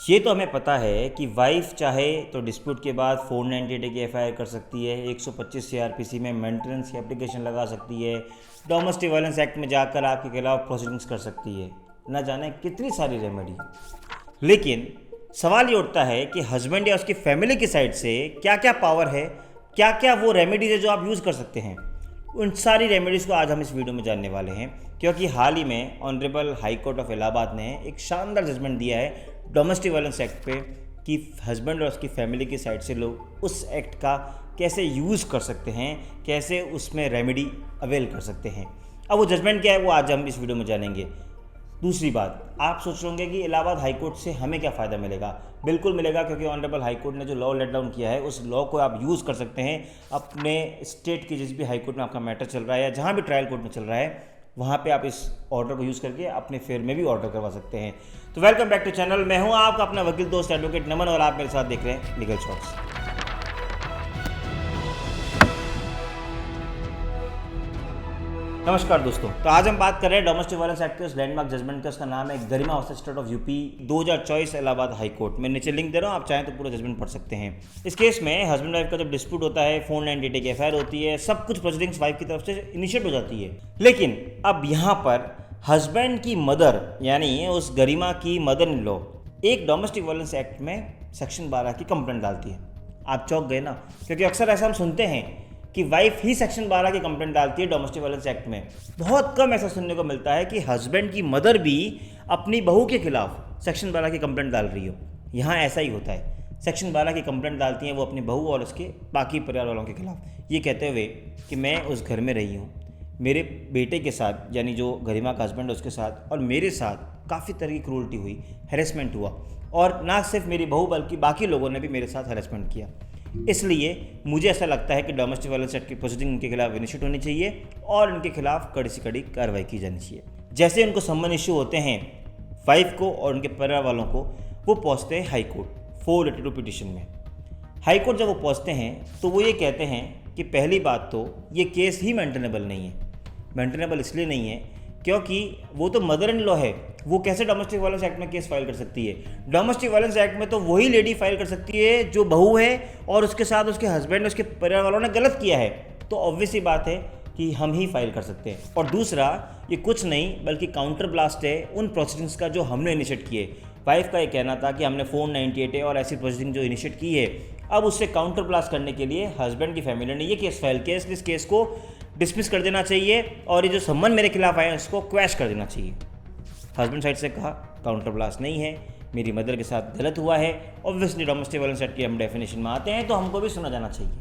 ये तो हमें पता है कि वाइफ चाहे तो डिस्प्यूट के बाद 498 की एफआईआर कर सकती है, 125 सीआरपीसी में मेंटेनेंस की एप्लीकेशन लगा सकती है, डोमेस्टिक वायलेंस एक्ट में जाकर आपके खिलाफ प्रोसीडिंग्स कर सकती है, न जाने कितनी सारी रेमेडी। लेकिन सवाल ये उठता है कि हस्बैंड या उसकी फैमिली की साइड से क्या क्या पावर है, क्या क्या वो रेमेडीज है जो आप यूज़ कर सकते हैं। उन सारी रेमेडीज़ को आज हम इस वीडियो में जानने वाले हैं, क्योंकि हाल ही में honourable high court of Allahabad ने एक शानदार जजमेंट दिया है डोमेस्टिक वायलेंस एक्ट पे कि हस्बैंड और उसकी फैमिली की साइड से लोग उस एक्ट का कैसे यूज़ कर सकते हैं, कैसे उसमें रेमेडी अवेल कर सकते हैं। अब वो जजमेंट क्या है वो आज हम इस वीडियो में जानेंगे। दूसरी बात, आप सोच रहे होंगे कि इलाहाबाद हाई कोर्ट से हमें क्या फ़ायदा मिलेगा। बिल्कुल मिलेगा, क्योंकि ऑनरेबल हाई कोर्ट ने जो लॉ लेट डाउन किया है उस लॉ को आप यूज़ कर सकते हैं अपने स्टेट की जिस भी हाई कोर्ट में आपका मैटर चल रहा है या जहाँ भी ट्रायल कोर्ट में चल रहा है, वहाँ पे आप इस ऑर्डर को यूज़ करके अपने फेयर में भी ऑर्डर करवा सकते हैं। तो वेलकम बैक टू चैनल, मैं हूँ आपका अपना वकील दोस्त एडवोकेट नमन और आप मेरे साथ देख रहे हैं लीगल शॉर्ट्स। नमस्कार दोस्तों, तो आज हम बात कर रहे हैं डोमेस्टिक वायलेंस एक्ट के उस लैंडमार्क जजमेंट का। उसका नाम है Garima versus state of UP 2024 Allahabad high court. मैं नीचे लिंक दे रहा हूँ, आप चाहें तो पूरा जजमेंट पढ़ सकते हैं। इस केस में हस्बैंड वाइफ का जब डिस्प्यूट होता है, 498 की एफआईआर होती है, सब कुछ प्रोसीडिंग्स वाइफ की तरफ से इनिशिएट हो जाती है। लेकिन अब यहाँ पर हस्बैंड की मदर यानी उस गरिमा की मदर इन लॉ एक डोमेस्टिक वायलेंस एक्ट में सेक्शन 12 की कंप्लेंट डालती है। आप चौंक गए ना, क्योंकि अक्सर ऐसा हम सुनते हैं कि वाइफ ही सेक्शन 12 की कंप्लेंट डालती है डोमेस्टिक वायलेंस एक्ट में। बहुत कम ऐसा सुनने को मिलता है कि हस्बैंड की मदर भी अपनी बहू के खिलाफ सेक्शन 12 की कंप्लेंट डाल रही हो। यहाँ ऐसा ही होता है, सेक्शन 12 की कंप्लेंट डालती हैं वो अपनी बहू और उसके बाकी परिवार वालों के खिलाफ, ये कहते हुए कि मैं उस घर में रही हूँ, मेरे बेटे के साथ यानी जो गरिमा का हस्बैंड है उसके साथ और मेरे साथ काफ़ी तरह की क्रूरल्टी हुई, हैरेसमेंट हुआ, और ना सिर्फ मेरी बहू बल्कि बाकी लोगों ने भी मेरे साथ हैरेसमेंट किया। इसलिए मुझे ऐसा लगता है कि डोमेस्टिक वायलेंस एक्ट की प्रोसीडिंग इनके खिलाफ इनिशिएट होनी चाहिए और इनके खिलाफ कड़ी से कड़ी कार्रवाई की जानी चाहिए। जैसे उनको सम्मन इश्यू होते हैं वाइफ को और उनके परिवार वालों को, वो पहुँचते हैं हाई कोर्ट 482 पिटिशन में। हाई कोर्ट जब वो पहुँचते हैं तो वो ये कहते हैं कि पहली बात तो ये केस ही मेंटेनेबल नहीं है। मेंटेनेबल इसलिए नहीं है क्योंकि वो तो मदर इन लॉ है, वो कैसे डोमेस्टिक वायलेंस एक्ट में केस फाइल कर सकती है। डोमेस्टिक वायलेंस एक्ट में तो वही लेडी फाइल कर सकती है जो बहू है और उसके साथ उसके हस्बैंड उसके परिवार वालों ने गलत किया है, तो ऑब्वियस ही बात है कि हम ही फाइल कर सकते हैं। और दूसरा, ये कुछ नहीं बल्कि काउंटर ब्लास्ट है उन प्रोसीडिंग्स का जो हमने इनिशिएट किए। वाइफ का ये कहना था कि हमने 498 और ऐसी प्रोसीडिंग जो इनिशिएट की है, अब उससे काउंटर ब्लास्ट करने के लिए हस्बैंड की फैमिली ने ये केस फाइल किया, इसलिए इस केस को डिसमिस कर देना चाहिए और ये जो सम्मन मेरे खिलाफ आए उसको क्वैश कर देना चाहिए। हस्बैंड साइड से कहा काउंटर ब्लास्ट नहीं है, मेरी मदर के साथ गलत हुआ है। ऑब्वियसली डोमेस्टिक वायलेंस एक्ट की हम डेफिनेशन में आते हैं तो हमको भी सुना जाना चाहिए।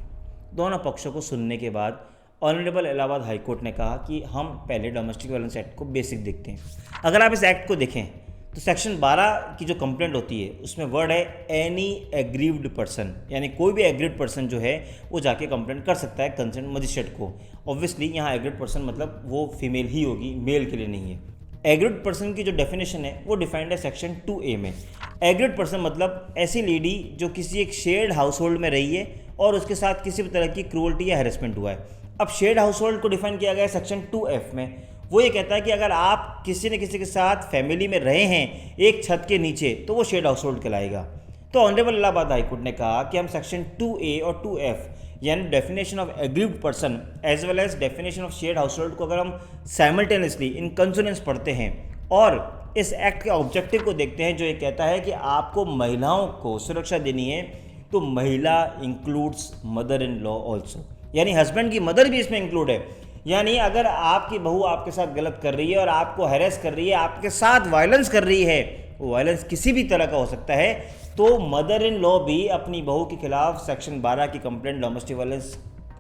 दोनों पक्षों को सुनने के बाद ऑनरेबल इलाहाबाद हाई कोर्ट ने कहा कि हम पहले डोमेस्टिक वायलेंस एक्ट को बेसिक देखते हैं। अगर आप इस एक्ट को देखें तो सेक्शन 12 की जो कंप्लेंट होती है उसमें वर्ड है एनी एग्रीव्ड पर्सन, यानी कोई भी एग्रीड पर्सन जो है वो जाके कंप्लेंट कर सकता है कंसर्न मजिस्ट्रेट को। ऑब्वियसली यहाँ एग्रीड पर्सन मतलब वो फीमेल ही होगी, मेल के लिए नहीं है। एग्रीड पर्सन की जो डेफिनेशन है वो डिफाइंड है सेक्शन 2A में। एग्रीड पर्सन मतलब ऐसी लेडी जो किसी एक शेयर्ड हाउस होल्ड में रही है और उसके साथ किसी भी तरह की क्रूअल्टी या हैरेसमेंट हुआ है। अब शेयर्ड हाउस होल्ड को डिफाइन किया गया है सेक्शन 2F में। वो ये कहता है कि अगर आप किसी न किसी के साथ फैमिली में रहे हैं एक छत के नीचे तो वो शेयर्ड हाउस होल्ड कहलाएगा। तो ऑनरेबल इलाहाबाद हाई कोर्ट ने कहा कि हम सेक्शन 2A और 2F यानी definition of aggrieved person as well as definition of shared household को अगर हम साइमल्टेनियसली इन कंसोनेंस पढ़ते हैं और इस एक्ट के ऑब्जेक्टिव को देखते हैं जो ये कहता है कि आपको महिलाओं को सुरक्षा देनी है, तो महिला includes mother in law also, यानी हस्बैंड की मदर भी इसमें इंक्लूड है। यानी अगर आपकी बहू आपके साथ गलत कर रही है और आपको हैरेस कर रही है, आपके साथ वायलेंस कर रही है, वो वायलेंस किसी भी तरह का हो सकता है, तो मदर इन लॉ भी अपनी बहू के खिलाफ सेक्शन 12 की कंप्लेंट डोमेस्टिक वायलेंस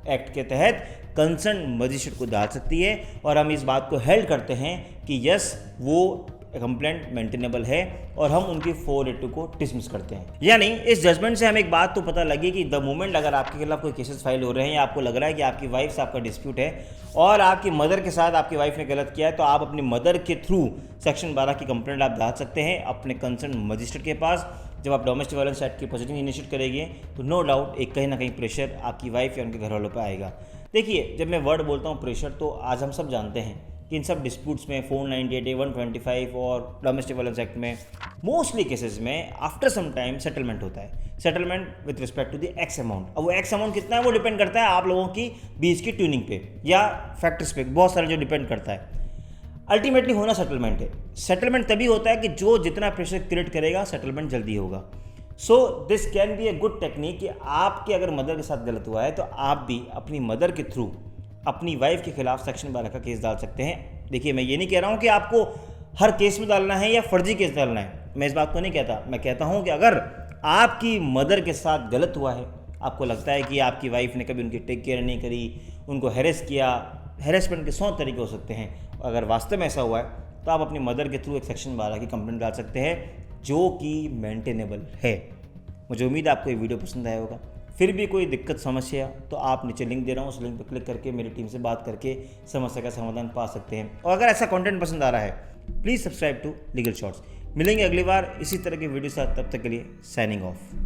एक्ट के तहत कंसर्न मजिस्ट्रेट को डाल सकती है। और हम इस बात को हेल्ड करते हैं कि यस वो कंप्लेंट मेंटेनेबल है और हम उनकी 482 को डिसमिस करते हैं। यानी इस जजमेंट से हमें एक बात तो पता लगी कि द मोमेंट अगर आपके खिलाफ कोई केसेस फाइल हो रहे हैं या आपको लग रहा है कि आपकी वाइफ से आपका डिस्प्यूट है और आपकी मदर के साथ आपकी वाइफ ने गलत किया है, तो आप अपनी मदर के थ्रू सेक्शन 12 की कंप्लेंट आप डाल सकते हैं अपने कंसर्न मजिस्ट्रेट के पास। जब आप डोमेस्टिक वायलेंस एक्ट की प्रोसीडिंग इनिशिएट करेंगे तो नो डाउट एक कहीं ना कहीं प्रेशर आपकी वाइफ या उनके घर वालों पर आएगा। देखिए, जब मैं वर्ड बोलता हूँ प्रेशर, तो आज हम सब जानते हैं कि इन सब डिस्प्यूट्स में 498, 125 और डोमेस्टिक वायलेंस एक्ट में मोस्टली केसेस में आफ्टर सम टाइम सेटलमेंट होता है। Settlement with respect to the X amount. अब वो एक्स अमाउंट कितना है वो डिपेंड करता है आप लोगों की बीच की ट्यूनिंग पे या फैक्टर्स पे, बहुत सारे जो डिपेंड करता है। अल्टीमेटली होना सेटलमेंट है। सेटलमेंट तभी होता है कि जो जितना प्रेशर क्रिएट करेगा सेटलमेंट जल्दी होगा। So this can be a good technique कि आपके अगर मदर के साथ गलत हुआ है तो आप भी अपनी मदर के थ्रू अपनी वाइफ के खिलाफ सेक्शन 12 का केस डाल सकते हैं। देखिए, मैं ये नहीं कह रहा हूँ कि आपको हर केस में डालना है या फर्जी केस डालना है, मैं इस बात को नहीं कहता। मैं कहता हूँ कि अगर आपकी मदर के साथ गलत हुआ है, आपको लगता है कि आपकी वाइफ ने कभी उनकी टेक केयर नहीं करी, उनको हैरेस किया, हैरेसमेंट के 100 तरीके हो सकते हैं, अगर वास्तव में ऐसा हुआ है तो आप अपनी मदर के थ्रू एक सेक्शन 12 की कंप्लेंट डाल सकते हैं जो कि मेंटेनेबल है। मुझे उम्मीद है आपको ये वीडियो पसंद आया होगा। फिर भी कोई दिक्कत समस्या तो आप नीचे लिंक दे रहा हूँ, उस लिंक पर क्लिक करके मेरी टीम से बात करके समस्या का समाधान पा सकते हैं। और अगर ऐसा कंटेंट पसंद आ रहा है please subscribe to legal shorts. मिलेंगे अगली बार इसी तरह की वीडियो के साथ, तब तक के लिए साइनिंग ऑफ।